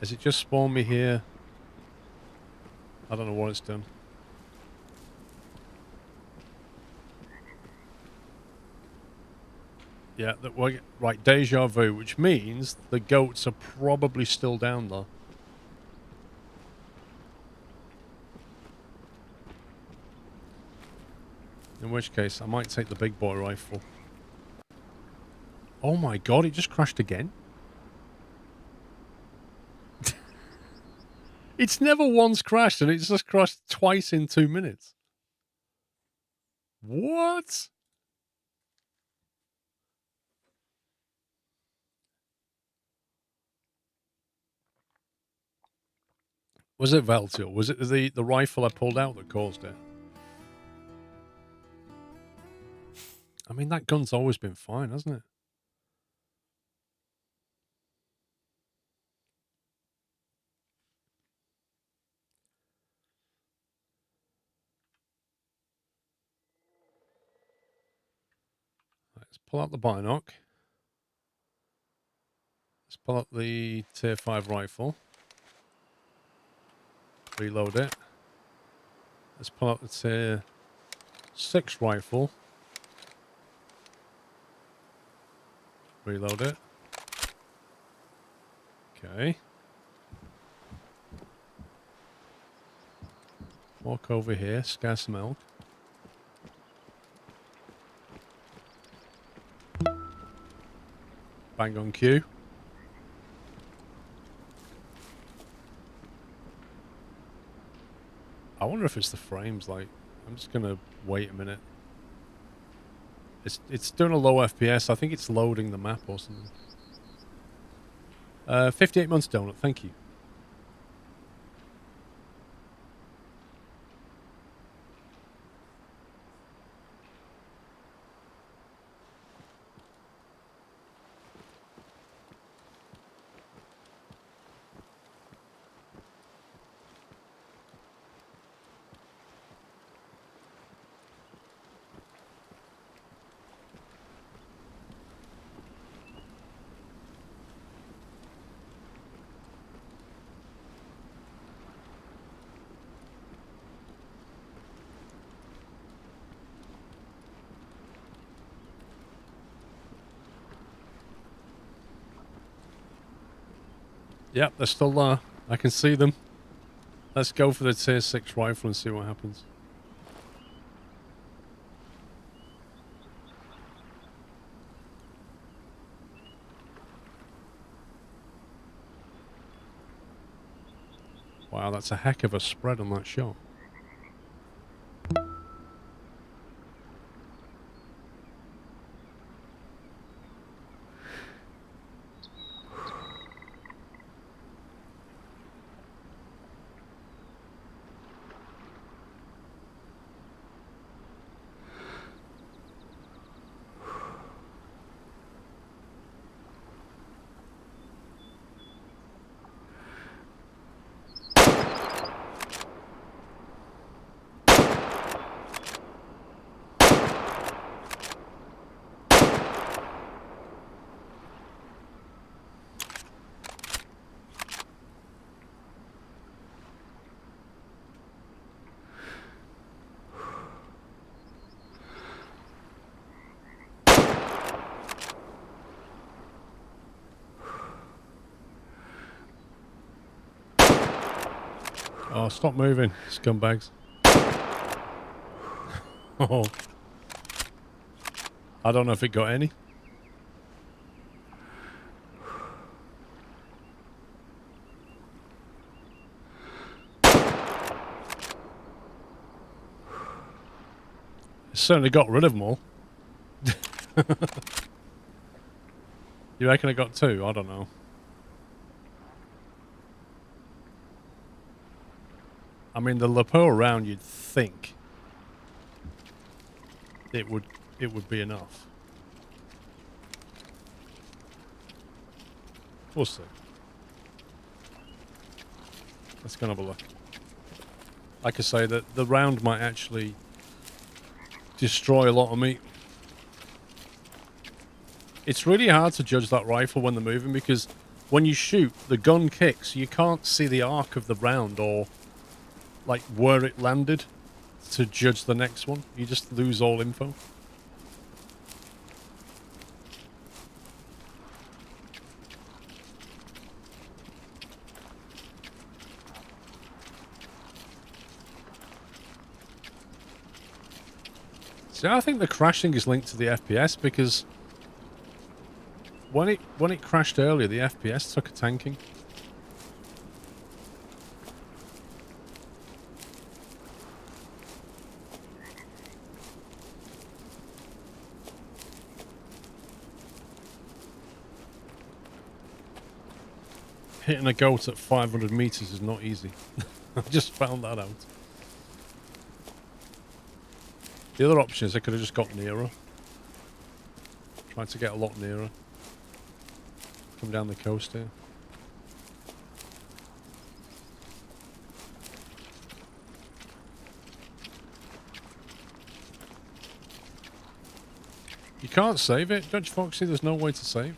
Has it just spawned me here? I don't know what it's done. Yeah, right, deja vu, which means the goats are probably still down there. In which case, I might take the big boy rifle. Oh my god, it just crashed again? It's never once crashed, and it's just crashed twice in 2 minutes. What? Was it Veltiel? Was it the rifle I pulled out that caused it? I mean, that gun's always been fine, hasn't it? Let's pull out the binoc. Let's pull out the tier 5 rifle. Reload it. Let's pull out the tier 6 rifle. Reload it. Okay. Walk over here, scare some elk. Bang on cue. I wonder if it's the frames, like, I'm just gonna wait a minute. It's doing a low FPS. I think it's loading the map or something. 58 months donut, thank you. Yep, they're still there. I can see them. Let's go for the tier 6 rifle and see what happens. Wow, that's a heck of a spread on that shot. Oh, stop moving, scumbags. Oh. I don't know if it got any. It certainly got rid of them all. You reckon I got 2? I don't know. I mean, the lapel round, you'd think it would be enough. We'll see. Let's go and have a look. Like I say, the round might actually destroy a lot of meat. It's really hard to judge that rifle when they're moving because when you shoot, the gun kicks. You can't see the arc of the round or like where it landed to judge the next one. You just lose all info. See, I think the crashing is linked to the FPS because when it crashed earlier, the FPS took a tanking. Hitting a goat at 500 meters is not easy. I just found that out. The other option is I could have just got nearer. Tried to get a lot nearer. Come down the coast here. You can't save it, Judge Foxy. There's no way to save.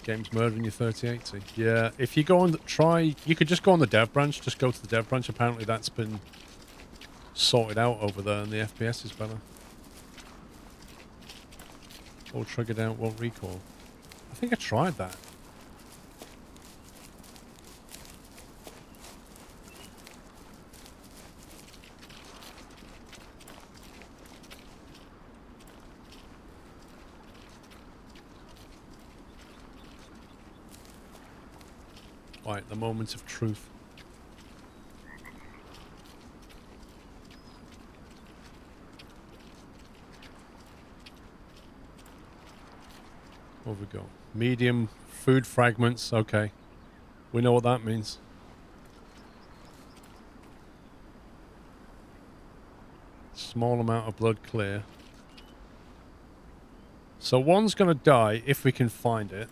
Game's murdering your 3080. Yeah, if you go on the, you could just go on the dev branch. Just go to the dev branch. Apparently that's been sorted out over there and the FPS is better. All triggered out, won't recall. I think I tried that. Right, the moment of truth. What have we got? Medium food fragments. Okay. We know what that means. Small amount of blood clear. So one's going to die if we can find it.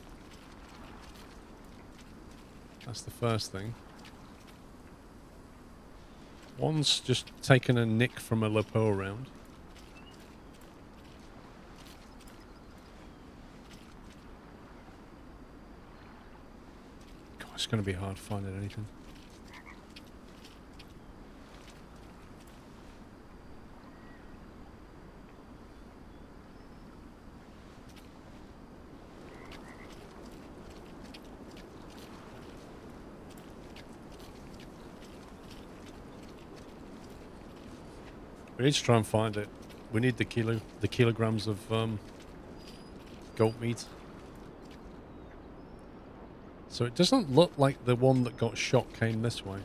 That's the first thing. One's just taken a nick from a Lepo round. God, it's going to be hard finding anything. We need to try and find it. We need the kilograms of goat meat. So it doesn't look like the one that got shot came this way.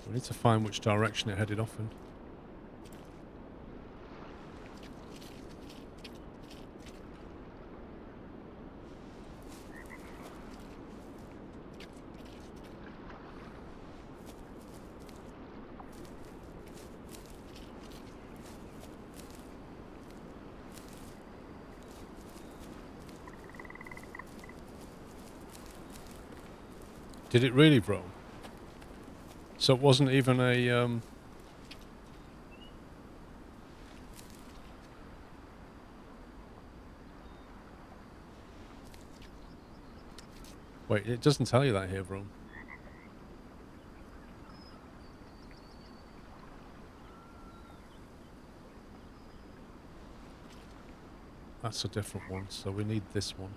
We need to find which direction it headed off in. Did it really roam? So it wasn't even a Wait, it doesn't tell you that here, Rome. That's a different one, so we need this one.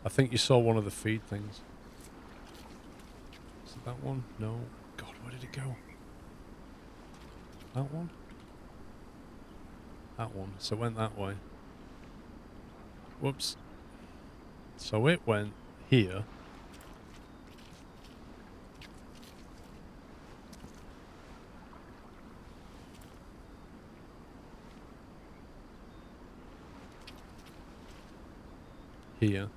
I think you saw one of the feed things. Is it that one? No. God, where did it go? That one? That one. So it went that way. Whoops. So it went here. Here.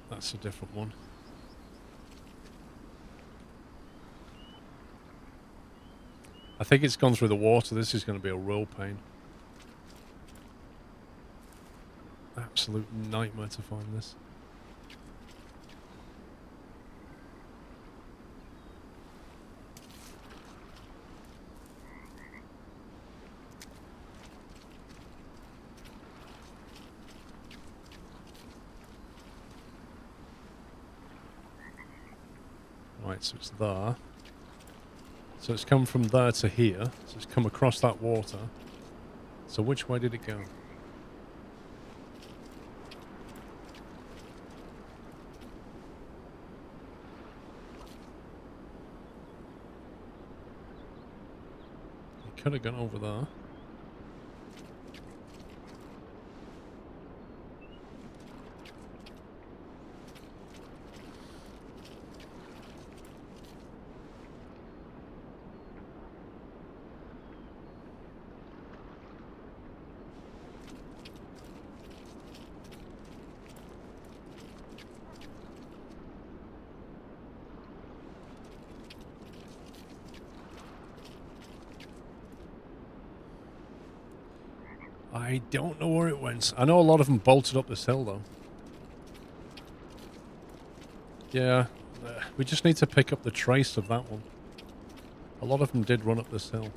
That's a different one. I think it's gone through the water. This is going to be a real pain. Absolute nightmare to find this. Right, so it's there. So it's come from there to here. So it's come across that water. So which way did it go? It could have gone over there. I don't know where it went. I know a lot of them bolted up this hill, though. Yeah, we just need to pick up the trace of that one. A lot of them did run up this hill.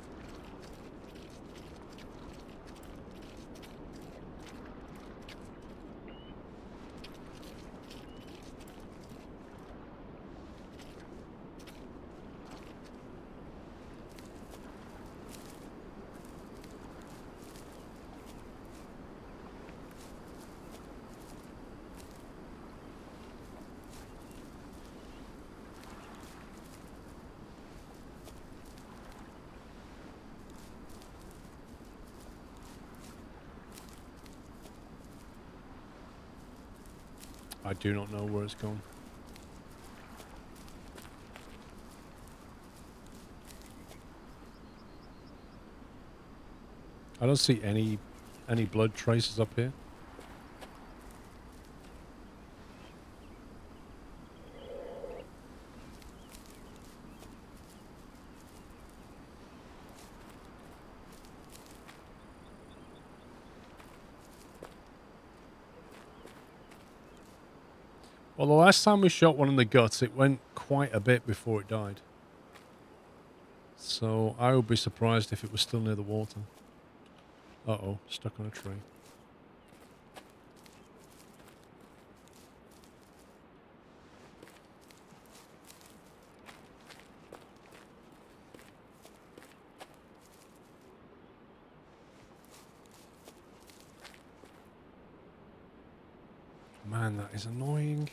I do not know where it's gone. I don't see any blood traces up here. Well, the last time we shot one in the guts, it went quite a bit before it died. So I would be surprised if it was still near the water. Uh-oh, stuck on a tree. Man, that is annoying.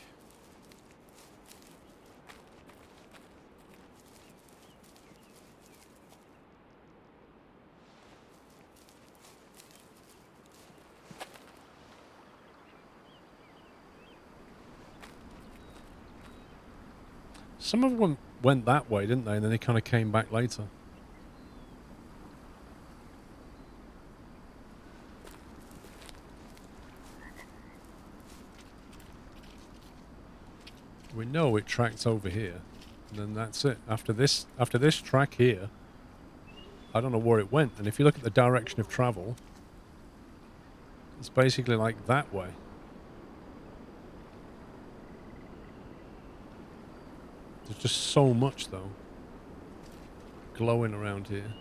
Some of them went that way, didn't they? And then they kind of came back later. We know it tracked over here. And then that's it. After this track here, I don't know where it went. And if you look at the direction of travel, it's basically like that way. There's just so much, though, glowing around here.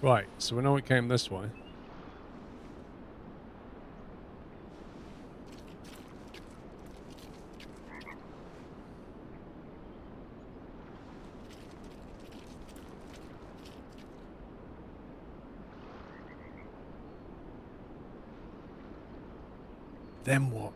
Right, so we know it came this way. Then what?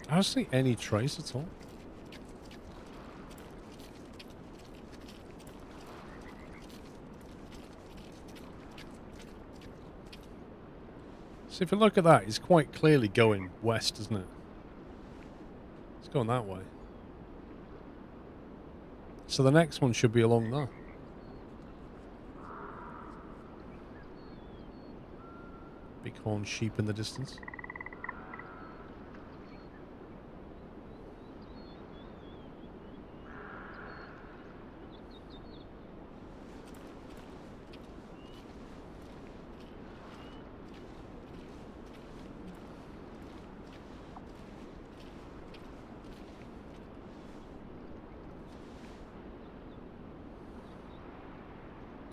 I don't see any trace at all. So if you look at that, it's quite clearly going west, isn't it? It's going that way. So the next one should be along there. Bighorn sheep in the distance.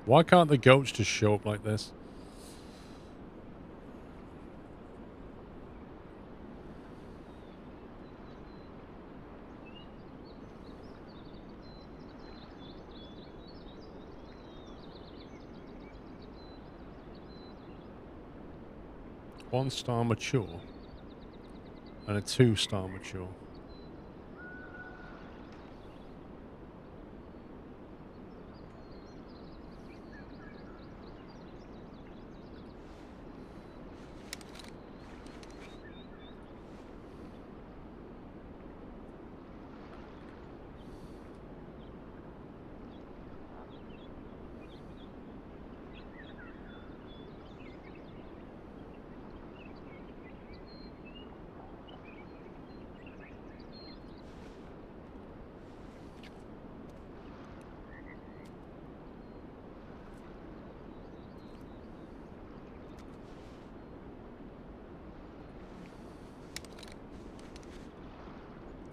Why can't the goats just show up like this? One star mature and a 2-star mature.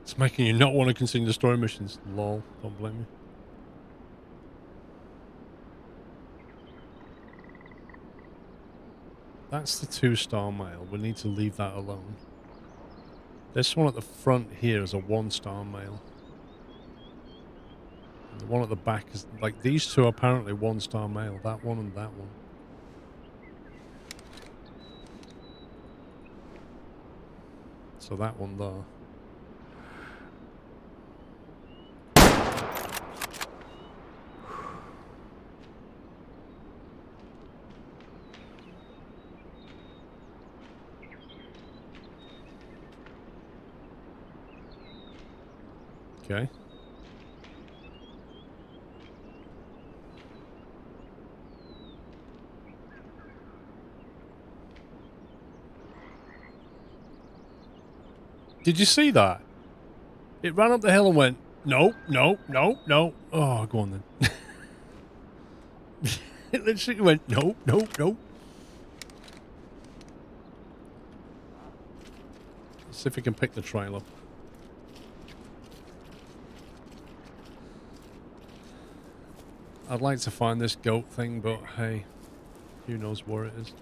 It's making you not want to continue the story missions. Lol. Don't blame me. That's the 2-star male. We need to leave that alone. This one at the front here is a 1-star male. And the one at the back is... Like, these two are apparently 1-star male. That one and that one. So that one there. Okay. Did you see that? It ran up the hill and went, nope, nope, nope, nope. Oh, go on then. It literally went, nope, nope, nope. Let's see if we can pick the trail up. I'd like to find this goat thing, but hey, who knows where it is.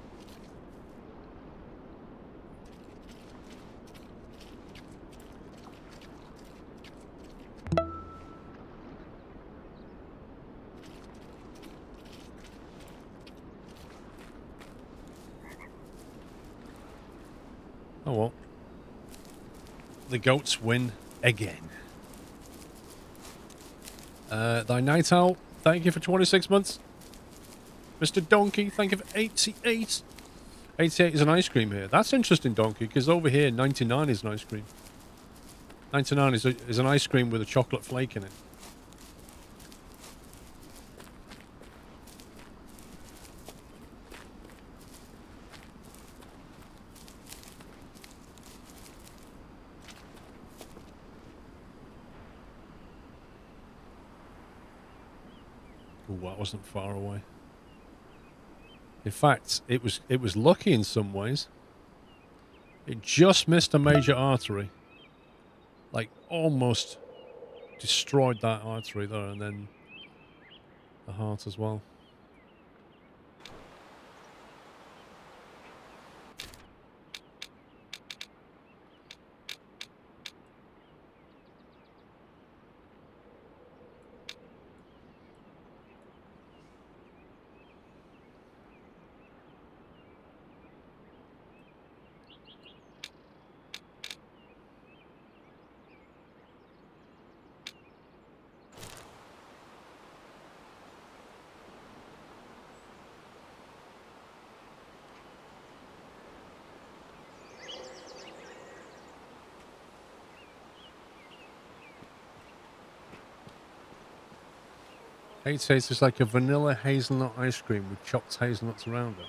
Oh well. The goats win again. Thy Night Owl, thank you for 26 months. Mr. Donkey, thank you for 88. 88 is an ice cream here. That's interesting, Donkey, because over here 99 is an ice cream. 99 is an ice cream with a chocolate flake in it. Ooh, that wasn't far away. In fact, it was lucky in some ways. It just missed a major artery. Like, almost destroyed that artery there, and then the heart as well. It tastes like a vanilla hazelnut ice cream with chopped hazelnuts around it.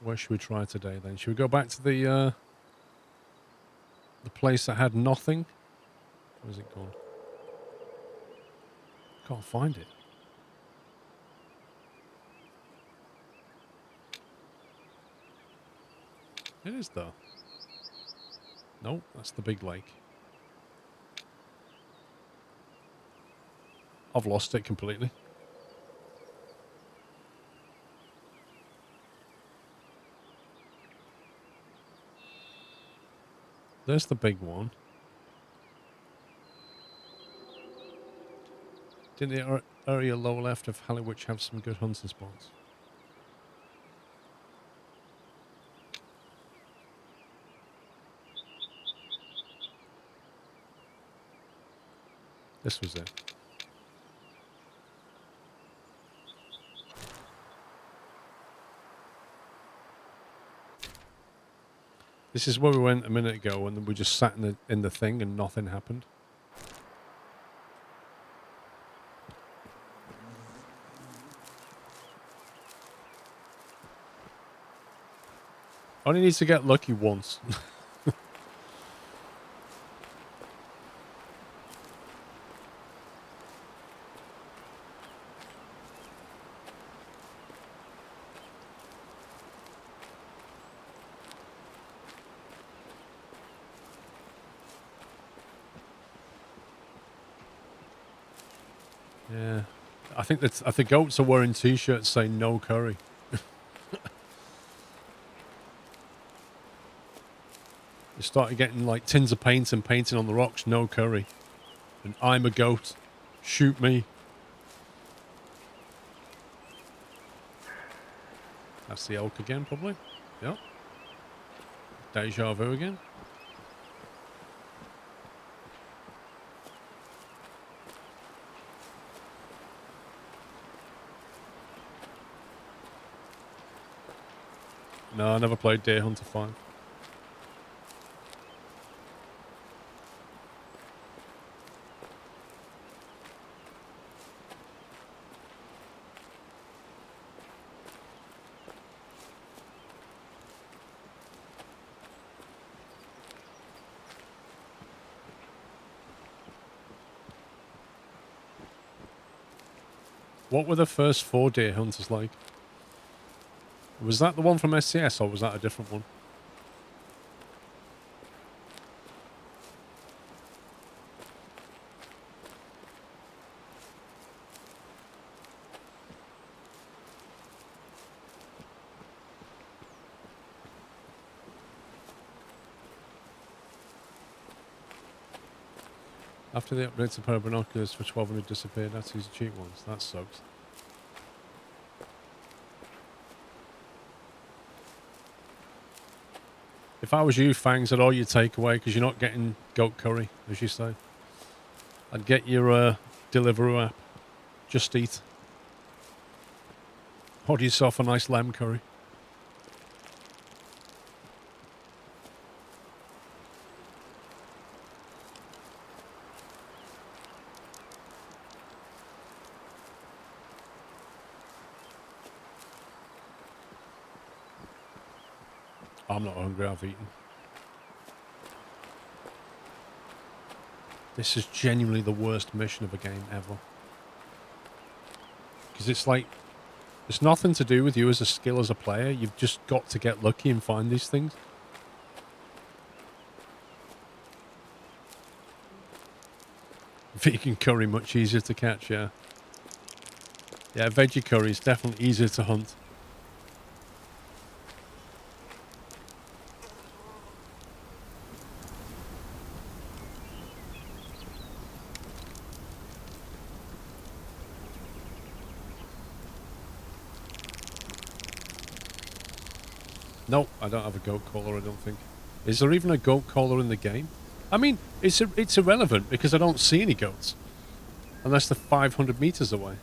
Where should we try today then? Should we go back to the place that had nothing? What is it called? Can't find it. It is though. Nope, that's the big lake. I've lost it completely. There's the big one. Didn't the area lower left of Halliwich have some good hunting spots? This was it. This is where we went a minute ago, and then we just sat in the thing and nothing happened. Only needs to get lucky once. Yeah, I think the goats are wearing t-shirts saying "No curry." You started getting like tins of paint and painting on the rocks, "No curry," and "I'm a goat, shoot me." That's the elk again, probably. Yep. Deja vu again. No, I never played Deer Hunter 5. What were the first 4 Deer Hunters like? Was that the one from SCS, or was that a different one? After the upgrade to pair of binoculars for 1200 disappeared, that's these cheap ones. That sucks. If I was you, Fangs, I'd all your takeaway because you're not getting goat curry, as you say. I'd get your Deliveroo app. Just Eat. Order yourself a nice lamb curry. I'm not hungry, I've eaten. This is genuinely the worst mission of a game ever. Because it's like, it's nothing to do with you as a skill as a player. You've just got to get lucky and find these things. Vegan curry, much easier to catch, yeah. Yeah, veggie curry is definitely easier to hunt. Nope, I don't have a goat caller, I don't think. Is there even a goat caller in the game? I mean, it's irrelevant because I don't see any goats. Unless they're 500 meters away.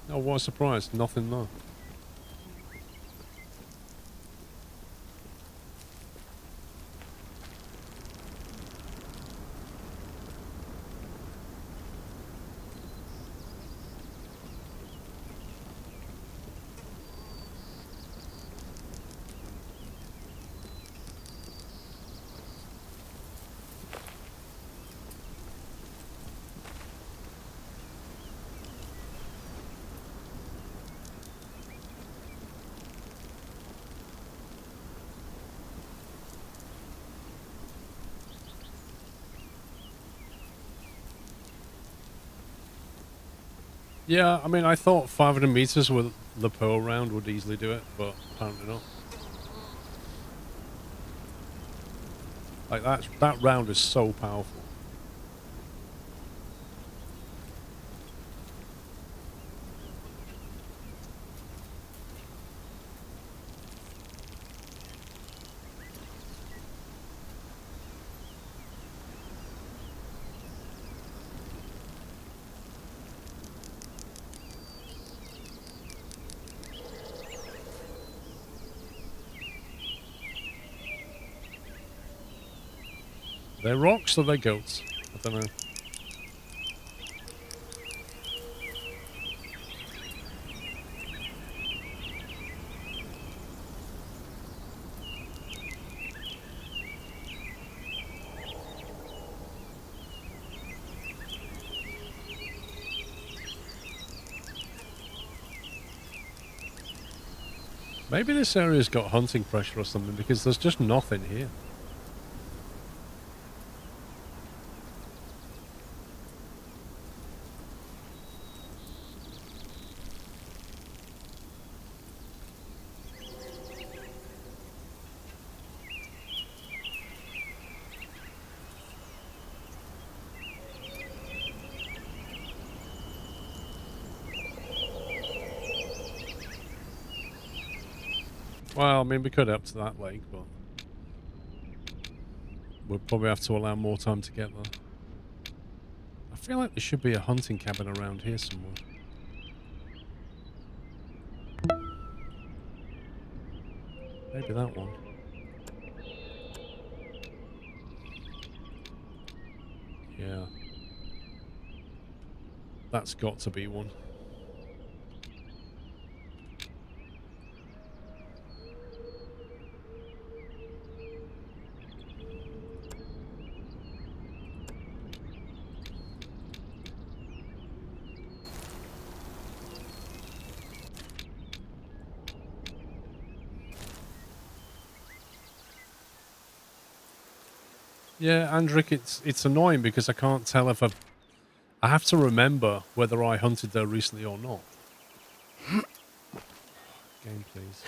Oh, what a surprise. Nothing there. Yeah, I mean, I thought 500 meters with the pearl round would easily do it, but apparently not. Like, that round is so powerful. They're rocks or they're goats? I don't know. Maybe this area's got hunting pressure or something because there's just nothing here. Well, I mean, we could up to that lake, but we'll probably have to allow more time to get there. I feel like there should be a hunting cabin around here somewhere. Maybe that one. Yeah. That's got to be one. Yeah, Andric, it's annoying because I can't tell if I have to remember whether I hunted there recently or not. Game, please.